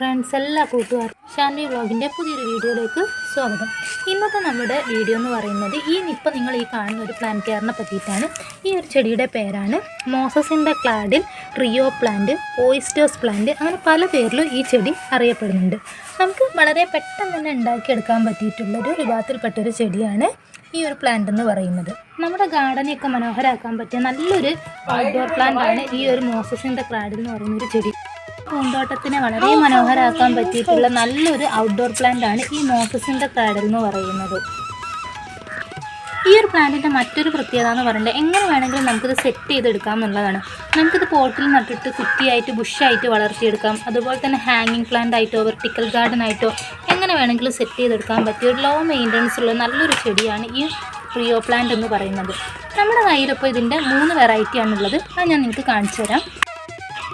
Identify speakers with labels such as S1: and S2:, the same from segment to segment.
S1: Friends, എല്ലാ കൂട്ടുകാർക്കും ഷാൻവി വ്ളോഗിൻ്റെ പുതിയൊരു വീഡിയോയിലേക്ക് സ്വാഗതം. ഇന്നത്തെ നമ്മുടെ വീഡിയോ എന്ന് പറയുന്നത് ഇപ്പോൾ നിങ്ങൾ ഈ കാണുന്ന ഒരു പ്ലാന്റ് കെയറിനെ പറ്റിയിട്ടാണ്. ഈ ഒരു ചെടിയുടെ പേരാണ് മോസസിൻ്റെ ക്ലാഡിൽ റിയോ പ്ലാന്റ്, ഓയിസ്റ്റേഴ്സ് പ്ലാന്റ്, അങ്ങനെ പല പേരിലും ഈ ചെടി അറിയപ്പെടുന്നുണ്ട്. നമുക്ക് വളരെ പെട്ടെന്ന് തന്നെ ഉണ്ടാക്കിയെടുക്കാൻ പറ്റിയിട്ടുള്ളൊരു വിഭാഗത്തിൽപ്പെട്ടൊരു ചെടിയാണ് ഈ ഒരു പ്ലാന്റ് എന്ന് പറയുന്നത്. നമ്മുടെ ഗാർഡനെയൊക്കെ മനോഹരമാക്കാൻ പറ്റിയ നല്ലൊരു ഔട്ട്ഡോർ പ്ലാന്റ് ആണ് ഈ ഒരു മോസസിൻ്റെ ക്ലാഡിൽ എന്ന് പറയുന്നൊരു ചെടി. പൂന്തോട്ടത്തിനെ വളരെ മനോഹരമാക്കാൻ പറ്റിയിട്ടുള്ള നല്ലൊരു ഔട്ട്ഡോർ പ്ലാന്റ് ആണ് ഈ മോസസിൻ്റെ ക്ലാഡിൽ എന്ന് പറയുന്നത്. ഈ ഒരു പ്ലാന്റിൻ്റെ മറ്റൊരു പ്രത്യേകത എന്ന് പറയുന്നത് എങ്ങനെ വേണമെങ്കിലും നമുക്കിത് സെറ്റ് ചെയ്തെടുക്കാം എന്നുള്ളതാണ്. നമുക്കിത് പോട്ടിൽ നട്ടിട്ട് കുറ്റിയായിട്ട് ബുഷായിട്ട് വളർത്തിയെടുക്കാം. അതുപോലെ തന്നെ ഹാങ്ങിങ് പ്ലാന്റ് ആയിട്ടോ വെർട്ടിക്കൽ ഗാർഡൻ ആയിട്ടോ എങ്ങനെ വേണമെങ്കിലും സെറ്റ് ചെയ്തെടുക്കാൻ പറ്റിയ ഒരു ലോ മെയിൻ്റനൻസ് ഉള്ള നല്ലൊരു ചെടിയാണ് ഈ റിയോ പ്ലാന്റ് എന്ന് പറയുന്നത്. നമ്മുടെ കയ്യിലിപ്പോൾ ഇതിൻ്റെ 3 വെറൈറ്റിയാണുള്ളത്. അത് ഞാൻ നിങ്ങൾക്ക് കാണിച്ചു തരാം.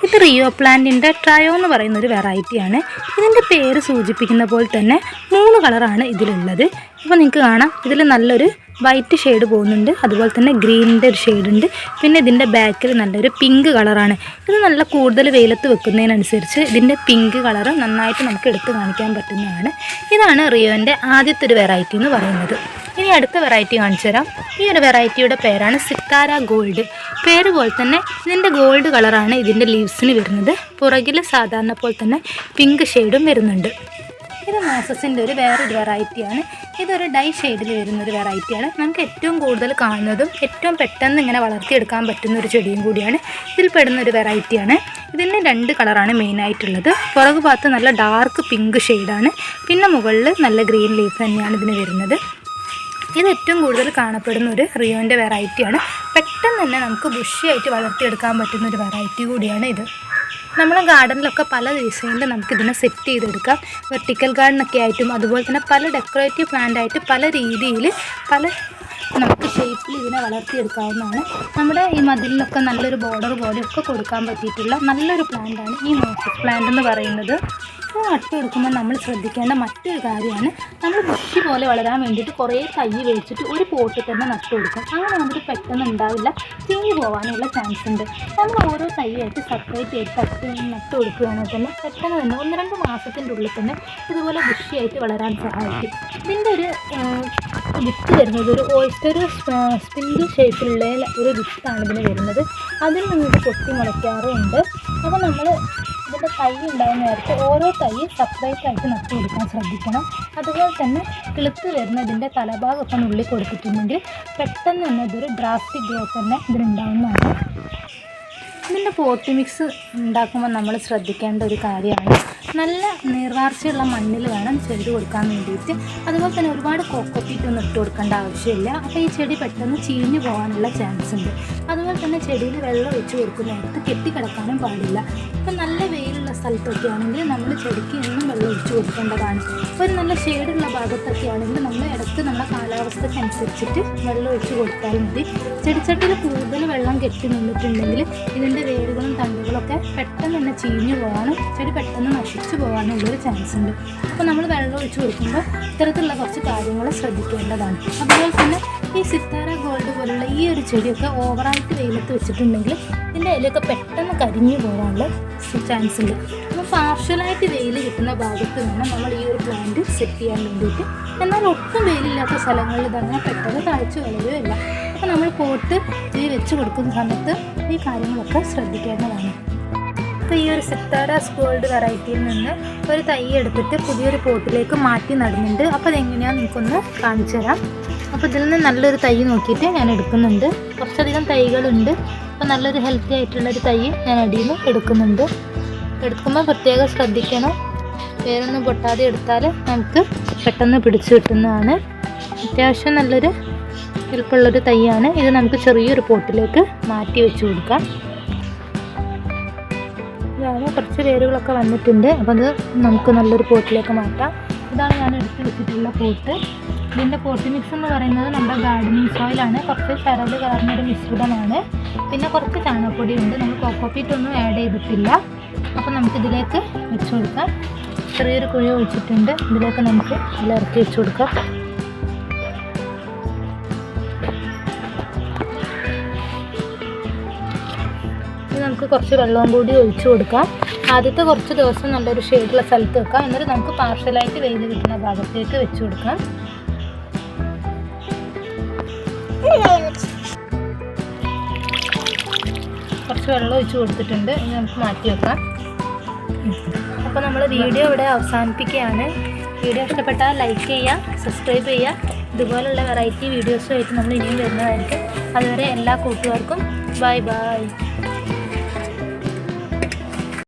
S1: ഇത് റിയോ പ്ലാന്റിൻ്റെ ട്രയോ എന്ന് പറയുന്നൊരു വെറൈറ്റിയാണ്. ഇതിൻ്റെ പേര് സൂചിപ്പിക്കുന്ന പോലെ തന്നെ 3 കളറാണ് ഇതിലുള്ളത്. അപ്പോൾ നിങ്ങൾക്ക് കാണാം, ഇതിൽ നല്ലൊരു വൈറ്റ് ഷെയ്ഡ് പോകുന്നുണ്ട്, അതുപോലെ തന്നെ ഗ്രീനിൻ്റെ ഒരു ഷെയ്ഡുണ്ട്, പിന്നെ ഇതിൻ്റെ ബാക്കിൽ നല്ലൊരു പിങ്ക് കളറാണ്. ഇത് നല്ല കൂടുതൽ വെയിലത്ത് വെക്കുന്നതിനനുസരിച്ച് ഇതിൻ്റെ പിങ്ക് കളറ് നന്നായിട്ട് നമുക്ക് എടുത്ത് കാണിക്കാൻ പറ്റുന്നതാണ്. ഇതാണ് റിയോൻ്റെ ആദ്യത്തെ ഒരു വെറൈറ്റി എന്ന് പറയുന്നത്. ഇനി അടുത്ത വെറൈറ്റി കാണിച്ചു തരാം. ഈ ഒരു വെറൈറ്റിയുടെ പേരാണ് സിത്താര ഗോൾഡ്. പേര് പോലെ തന്നെ ഇതിൻ്റെ ഗോൾഡ് കളറാണ് ഇതിൻ്റെ ലീവ്സിന് വരുന്നത്. പുറകിൽ സാധാരണ പോലെ തന്നെ പിങ്ക് ഷെയ്ഡും വരുന്നുണ്ട്. ഇത് മോസസിൻ്റെ ഒരു വേറൊരു വെറൈറ്റിയാണ്. ഇതൊരു ഡൈ ഷെയ്ഡിൽ വരുന്നൊരു വെറൈറ്റിയാണ്. നമുക്ക് ഏറ്റവും കൂടുതൽ കാണുന്നതും ഏറ്റവും പെട്ടെന്ന് ഇങ്ങനെ വളർത്തിയെടുക്കാൻ പറ്റുന്ന ഒരു ചെടിയും കൂടിയാണ്. ഇതിൽ പെടുന്നൊരു വെറൈറ്റിയാണ്. ഇതിന് 2 കളറാണ് മെയിനായിട്ടുള്ളത്. പുറകു ഭാഗത്ത് നല്ല ഡാർക്ക് പിങ്ക് ഷെയ്ഡാണ്, പിന്നെ മുകളിൽ നല്ല ഗ്രീൻ ലീഫ് തന്നെയാണ് ഇതിന് വരുന്നത്. ഇത് ഏറ്റവും കൂടുതൽ കാണപ്പെടുന്ന ഒരു റിയോൻ്റെ വെറൈറ്റിയാണ്. പെട്ടെന്ന് തന്നെ നമുക്ക് ബുഷിയായിട്ട് വളർത്തിയെടുക്കാൻ പറ്റുന്ന ഒരു വെറൈറ്റി കൂടിയാണ് ഇത്. നമ്മളെ ഗാർഡനിലൊക്കെ പല ഡിസൈനിൽ നമുക്കിതിനെ സെറ്റ് ചെയ്തെടുക്കാം. വെർട്ടിക്കൽ ഗാർഡനൊക്കെ ആയിട്ടും അതുപോലെ തന്നെ പല ഡെക്കറേറ്റീവ് പ്ലാന്റ് ആയിട്ട് പല രീതിയിൽ പല നമുക്ക് ഷേപ്പിൽ ഇതിനെ വളർത്തിയെടുക്കാവുന്നതാണ്. നമ്മുടെ ഈ മതിലിലൊക്കെ നല്ലൊരു ബോർഡർ പോലെയൊക്കെ കൊടുക്കാൻ പറ്റിയിട്ടുള്ള നല്ലൊരു പ്ലാന്റാണ് ഈ മോസസ് പ്ലാന്റ് എന്ന് പറയുന്നത്. ഇത് നട്ടെടുക്കുമ്പോൾ നമ്മൾ ശ്രദ്ധിക്കേണ്ട മറ്റൊരു കാര്യമാണ്, നമ്മൾ ബുഷി പോലെ വളരാൻ വേണ്ടിയിട്ട് കുറേ തൈ വെച്ചിട്ട് ഒരു പോട്ടിൽ തന്നെ നട്ടു കൊടുക്കും. അങ്ങനെ നമുക്ക് പെട്ടെന്ന് ഉണ്ടാവില്ല, ചീഞ്ഞു പോകാനുള്ള ചാൻസ് ഉണ്ട്. നമ്മൾ ഓരോ തൈയായിട്ട് സെപ്പറേറ്റ് ചെയ്ത് നട്ടു കൊടുക്കുകയാണെങ്കിൽ തന്നെ പെട്ടെന്ന് തന്നെ 1-2 മാസത്തിൻ്റെ ഉള്ളിൽ തന്നെ ഇതുപോലെ ബുഷിയായിട്ട് വളരാൻ സഹായിക്കും. ഇതിൻ്റെ ഒരു വിത്ത് വരുന്നത് ഒരു ഓയിസ്റ്റർ സ്പിൻഡിൽ ഷേപ്പിലുള്ള ഒരു വിത്താണ് ഇതിന് വരുന്നത്. അതിൽ നിങ്ങൾക്ക് പൊട്ടി മുളയ്ക്കാറുണ്ട്. അപ്പോൾ നമ്മൾ ഇതിൻ്റെ തൈ ഉണ്ടാകുന്ന നേരത്തെ ഓരോ തൈ സെപ്പറേറ്റ് ആയിട്ട് നട്ടു കൊടുക്കാൻ ശ്രദ്ധിക്കണം. അതുപോലെ തന്നെ കിളുത്ത് വരുന്ന ഇതിൻ്റെ തലഭാഗമൊക്കെ നുള്ളി കൊടുത്തിട്ടുണ്ടെങ്കിൽ പെട്ടെന്ന് തന്നെ ഇതൊരു ഡ്രാസ്റ്റിക് ഗ്രോത്ത് തന്നെ ഇതിനുണ്ടാകുന്നതാണ്. ഇതിൻ്റെ പോട്ടി മിക്സ് ഉണ്ടാക്കുമ്പോൾ നമ്മൾ ശ്രദ്ധിക്കേണ്ട ഒരു കാര്യമാണ്, നല്ല നീർവാർച്ചയുള്ള മണ്ണിൽ വേണം ചെയ്ത് കൊടുക്കാൻ വേണ്ടിയിട്ട്. അതുപോലെ തന്നെ ഒരുപാട് കോക്കോപ്പീറ്റൊന്നും ഇട്ട് കൊടുക്കേണ്ട ആവശ്യമില്ല. അപ്പോൾ ഈ ചെടി പെട്ടെന്ന് ചീഞ്ഞു പോകാനുള്ള ചാൻസ് ഉണ്ട്. അതുപോലെ തന്നെ ചെടിയിൽ വെള്ളം ഒഴിച്ച് കൊടുക്കുന്നതിനകത്ത് കെട്ടിക്കിടക്കാനും പാടില്ല. ഇപ്പം നല്ല വെയിലുള്ള സ്ഥലത്തൊക്കെ ആണെങ്കിൽ നമ്മൾ ചെടിക്ക് എന്നും വെള്ളം ഒഴിച്ച് കൊടുക്കേണ്ടതാണ്. ഒരു നല്ല ഷെയ്ഡുള്ള ഭാഗത്തൊക്കെ ആണെങ്കിൽ നമ്മൾ ഇടയ്ക്ക് നമ്മുടെ കാലാവസ്ഥയ്ക്ക് അനുസരിച്ചിട്ട് വെള്ളം ഒഴിച്ച് കൊടുത്താൽ മതി. ചെടിച്ചട്ടിയിൽ കൂടുതൽ വെള്ളം കെട്ടി നിന്നിട്ടുണ്ടെങ്കിൽ ഇതിൻ്റെ വേരുകളും തണ്ടുകളൊക്കെ പെട്ടെന്ന് തന്നെ ചീഞ്ഞു പോകാനും ചെടി പെട്ടെന്ന് നശിച്ചു പോകാനുള്ളൊരു ചാൻസ് ഉണ്ട്. അപ്പോൾ നമ്മൾ വെള്ളം ഒഴിച്ച് കൊടുക്കുമ്പോൾ ഇത്തരത്തിലുള്ള കുറച്ച് കാര്യങ്ങൾ ശ്രദ്ധിക്കേണ്ടതാണ്. അതുപോലെ തന്നെ ഈ സിത്താര ഗോൾഡ് പോലുള്ള ഈ ഒരു ചെടിയൊക്കെ ഓവറായിട്ട് വെയിലത്ത് വെച്ചിട്ടുണ്ടെങ്കിൽ ഇതിൻ്റെ ഇലയൊക്കെ പെട്ടെന്ന് കരിഞ്ഞു പോകാനുള്ള ചാൻസ് ഉണ്ട്. അപ്പോൾ പാർഷ്യലായിട്ട് വെയിൽ കിട്ടുന്ന ഭാഗത്ത് വേണം നമ്മൾ ഈ ഒരു പ്ലാന്റ് സെറ്റ് ചെയ്യാൻ വേണ്ടിയിട്ട്. എന്നാൽ ഒട്ടും വെയിലില്ലാത്ത സ്ഥലങ്ങളിൽ തന്നെ പെട്ടെന്ന് തഴച്ച് വളരുകയില്ല. അപ്പോൾ നമ്മൾ പോട്ട് വെച്ച് കൊടുക്കുന്ന സമയത്ത് ഈ കാര്യങ്ങളൊക്കെ ശ്രദ്ധിക്കേണ്ടതാണ്. അപ്പോൾ ഈ ഒരു സിത്താരാസ് ഗോൾഡ് വെറൈറ്റിയിൽ നിന്ന് ഒരു തൈ എടുത്തിട്ട് പുതിയൊരു പോട്ടിലേക്ക് മാറ്റി നടുന്നുണ്ട്. അപ്പോൾ അതെങ്ങനെയാണെന്ന് എനിക്കൊന്ന് കാണിച്ചു തരാം. അപ്പോൾ ഇതിൽ നിന്ന് നല്ലൊരു തൈ നോക്കിയിട്ട് ഞാൻ എടുക്കുന്നുണ്ട്. കുറച്ചധികം തൈകളുണ്ട്. അപ്പോൾ നല്ലൊരു ഹെൽത്തി ആയിട്ടുള്ളൊരു തൈ ഞാൻ അടിയിൽ നിന്ന് എടുക്കുന്നുണ്ട്. എടുക്കുമ്പോൾ പ്രത്യേകം ശ്രദ്ധിക്കണം, വേറൊന്നും പൊട്ടാതെ എടുത്താൽ നമുക്ക് പെട്ടെന്ന് പിടിച്ചു കിട്ടുന്നതാണ്. അത്യാവശ്യം നല്ലൊരു ഹെൽപ്പുള്ളൊരു തൈയാണ്. ഇത് നമുക്ക് ചെറിയൊരു പോട്ടിലേക്ക് മാറ്റി വെച്ച് കൊടുക്കാം. ഇതാണ് കുറച്ച് വേരുകളൊക്കെ വന്നിട്ടുണ്ട്. അപ്പോൾ അത് നമുക്ക് നല്ലൊരു പോട്ടിലേക്ക് മാറ്റാം. ഇതാണ് ഞാൻ എടുത്ത് വെച്ചിട്ടുള്ള പോട്ട്. ഇതിൻ്റെ പോട്ടി മിക്സ് എന്ന് പറയുന്നത് നമ്മുടെ ഗാർഡനിങ് സോയിലാണ്. കുറച്ച് ചരൽ കലർന്നൊരു മിശ്രിതമാണ്. പിന്നെ കുറച്ച് ചാണകപ്പൊടിയുണ്ട്. നമ്മൾ കോക്കോപ്പീറ്റൊന്നും ആഡ് ചെയ്തിട്ടില്ല. അപ്പോൾ നമുക്കിതിലേക്ക് വെച്ച് കൊടുക്കാം. ചെറിയൊരു കുഴി ഒഴിച്ചിട്ടുണ്ട്. ഇതിലേക്ക് നമുക്ക് ഇറക്കി വെച്ച് കൊടുക്കാം. നമുക്ക് കുറച്ച് വെള്ളവും കൂടി ഒഴിച്ചു കൊടുക്കാം. ആദ്യത്തെ കുറച്ച് ദിവസം നല്ലൊരു ഷെയ്ഡുള്ള സ്ഥലത്ത് വെക്കാം. എന്നിട്ട് നമുക്ക് പാർഷ്യലായിട്ട് വെയിൽ കിട്ടുന്ന ഭാഗത്തേക്ക് വെച്ച് കൊടുക്കാം. കുറച്ച് വെള്ളം ഒഴിച്ച് കൊടുത്തിട്ടുണ്ട്. ഇനി നമുക്ക് മാറ്റി വെക്കാം. അപ്പോൾ നമ്മൾ വീഡിയോ ഇവിടെ അവസാനിപ്പിക്കുകയാണ്. വീഡിയോ ഇഷ്ടപ്പെട്ടാൽ ലൈക്ക് ചെയ്യുക, സബ്സ്ക്രൈബ് ചെയ്യുക. ഇതുപോലുള്ള വെറൈറ്റി വീഡിയോസുമായിട്ട് നമ്മൾ ഇനിയും വരുന്നതായിരിക്കും. അതുവരെ എല്ലാ കൂട്ടുകാർക്കും ബൈ ബൈ.